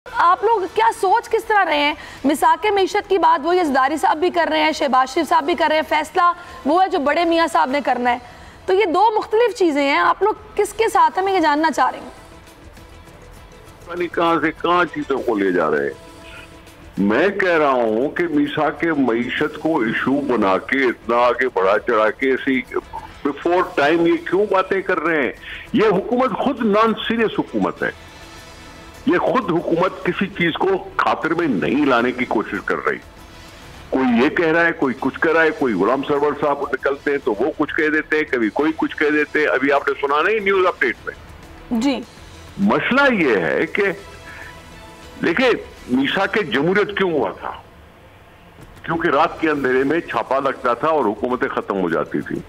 आप लोग क्या सोच किस तरह रहे हैं? मिसाके मीशत की बात वो ज़रदारी साहब भी कर रहे हैं, शहबाज शरीफ साहब भी कर रहे हैं, फैसला वो है जो बड़े मियाँ साहब ने करना है। तो ये दो मुख्तलिफ चीज़ें हैं, आप लोग किसके साथ हमें ये जानना चाह रहे हैं? कहां से कहां चीजों को ले जा रहे हैं। मैं कह रहा हूं कि मिसाके मईशत को इशू बना के इतना आगे बढ़ा चढ़ा के ऐसी बिफोर टाइम ये क्यों बातें कर रहे हैं? ये हुकूमत खुद नॉन सीरियस हुकूमत है। ये खुद हुकूमत किसी चीज को खातिर में नहीं लाने की कोशिश कर रही। कोई ये कह रहा है, कोई कुछ कह रहा है, कोई गुलाम सरवर साहब निकलते हैं तो वो कुछ कह देते हैं, कभी कोई कुछ कह देते हैं। अभी आपने सुना नहीं न्यूज अपडेट में जी। मसला ये है कि देखिए मिसाके जमहूरियत क्यों हुआ था? क्योंकि रात के अंधेरे में छापा लगता था और हुकूमतें खत्म हो जाती थी।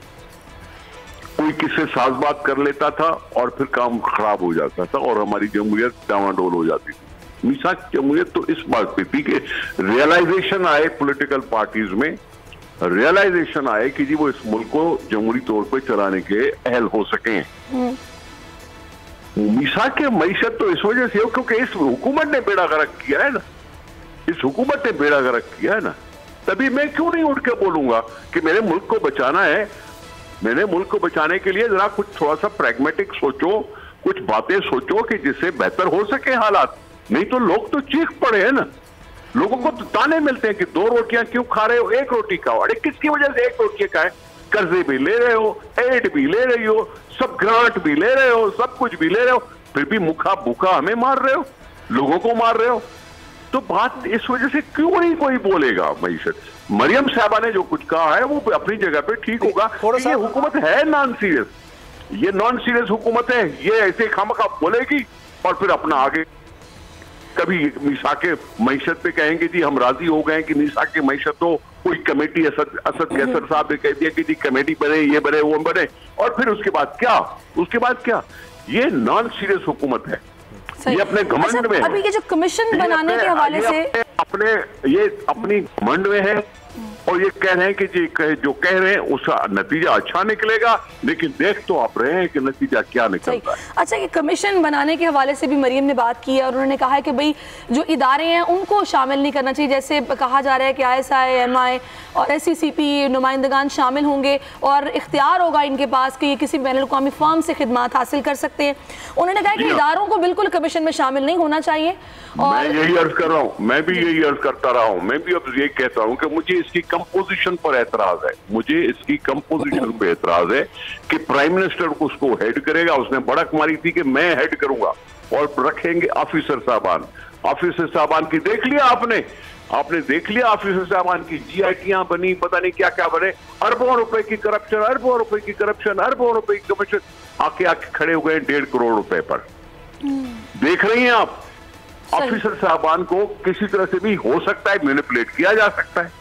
कोई किससे साजबात कर लेता था और फिर काम खराब हो जाता था और हमारी जमहूरियत डावाडोल हो जाती थी। मिसाक जमहूरियत तो इस बात पे थी कि रियलाइजेशन आए पॉलिटिकल पार्टीज में, रियलाइजेशन आए कि जी वो इस मुल्क को जमहूरी तौर पे चलाने के अहल हो सके। मिसाक मईशत तो इस वजह से हो क्योंकि इस हुकूमत ने बेड़ा गर्क किया है ना, इस हुकूमत ने बेड़ा गर्क किया है ना। तभी मैं क्यों नहीं उठ के बोलूंगा कि मेरे मुल्क को बचाना है। मैंने मुल्क को बचाने के लिए जरा कुछ थोड़ा सा प्रैग्मेटिक सोचो, कुछ बातें सोचो कि जिससे बेहतर हो सके हालात। नहीं तो लोग तो चीख पड़े हैं ना, लोगों को तो ताने मिलते हैं कि 2 रोटियां क्यों खा रहे हो, 1 रोटी खाओ। अरे किसकी वजह से 1 रोटी खाए? कर्जे भी ले रहे हो, एड भी ले रही हो, सब ग्रांट भी ले रहे हो, सब कुछ भी ले रहे हो, फिर भी मुखा भूखा हमें मार रहे हो, लोगों को मार रहे हो। तो बात इस वजह से क्यों नहीं कोई बोलेगा? मईशत मरियम साहबा ने जो कुछ कहा है वो अपनी जगह पे ठीक होगा। ये हुकूमत है नॉन सीरियस, ये नॉन सीरियस हुकूमत है। ये ऐसे खामखा बोलेगी और फिर अपना आगे कभी मिसाके मईशत पे कहेंगे जी हम राजी हो गए कि मिसाके मईशत हो। कोई कमेटी असद कैसर साहब ने कह दिया कि जी कमेटी बने, ये बने, वो बने, और फिर उसके बाद क्या? उसके बाद क्या? ये नॉन सीरियस हुकूमत है। ये अपने घमंड में है। अभी ये जो कमीशन बनाने के हवाले से ये अपनी घमंड में है और ये कह रहे हैं कि जी जो कह रहे हैं उसका नतीजा अच्छा निकलेगा, लेकिन देख तो आप रहे हैं कि नतीजा क्या निकलता है। अच्छा, ये कमीशन बनाने के हवाले से भी मरियम ने बात की है और उन्होंने कहा है कि भाई जो इदारे हैं उनको शामिल नहीं करना चाहिए। जैसे कहा जा रहा है कि ISI, MI और SCCP नुमाइंदगान शामिल होंगे और इख्तियार होगा इनके पास कि ये किसी बैनुल-अक़वामी फर्म से खिदमात हासिल कर सकते हैं। उन्होंने कहा कि इदारों को बिल्कुल कमीशन में शामिल नहीं होना चाहिए। और मैं यही अर्ज कर रहा हूँ, मैं भी यही अर्ज करता रहा हूँ। मैं भी अब ये कहता हूँ कि मुझे इसकी कंपोजिशन पर एतराज है। मुझे इसकी कंपोजिशन पे एतराज है कि प्राइम मिनिस्टर को उसको हेड करेगा। उसने बड़क मारी थी कि मैं हेड करूंगा और रखेंगे ऑफिसर साहबान। ऑफिसर साहबान की देख लिया आपने देख लिया ऑफिसर साहबान की GITयां बनी, पता नहीं क्या क्या बने, अरबों रुपए की करप्शन, अरबों रुपए की करप्शन, अरबों रुपए की करप्शन। आके खड़े हो गए 1.5 करोड़ रुपए पर। देख रही हैं आप, ऑफिसर साहबान को किसी तरह से भी हो सकता है मैनिपुलेट किया जा सकता है।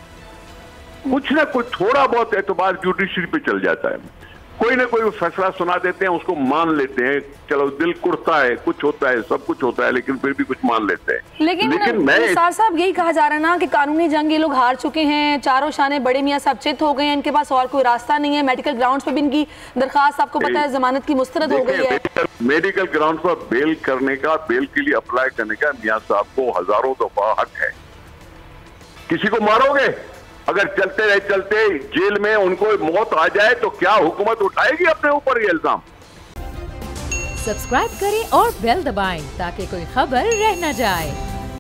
कुछ ना कुछ थोड़ा बहुत एतबार जुडिशरी पे चल जाता है। कोई ना कोई फैसला सुना देते हैं, उसको मान लेते हैं, चलो दिल कुड़ता है, कुछ होता है, सब कुछ होता है, लेकिन फिर भी कुछ मान लेते हैं। लेकिन निसार साहब यही कहा जा रहा है ना कि कानूनी जंग ये लोग हार चुके हैं, चारों शाने बड़े मियाँ साहब चित हो गए हैं, इनके पास और कोई रास्ता नहीं है। मेडिकल ग्राउंड्स पे भी इनकी दरखास्त आपको पता है जमानत की मुस्तरद हो गई है। मेडिकल ग्राउंड पर बेल करने का, बेल के लिए अप्लाई करने का मियाँ साहब को हजारों दफा हक है। किसी को मारोगे, अगर चलते रहे चलते जेल में उनको मौत आ जाए तो क्या हुकूमत उठाएगी अपने ऊपर ये इल्जाम? सब्सक्राइब करें और बेल दबाएं ताकि कोई खबर रह न जाए।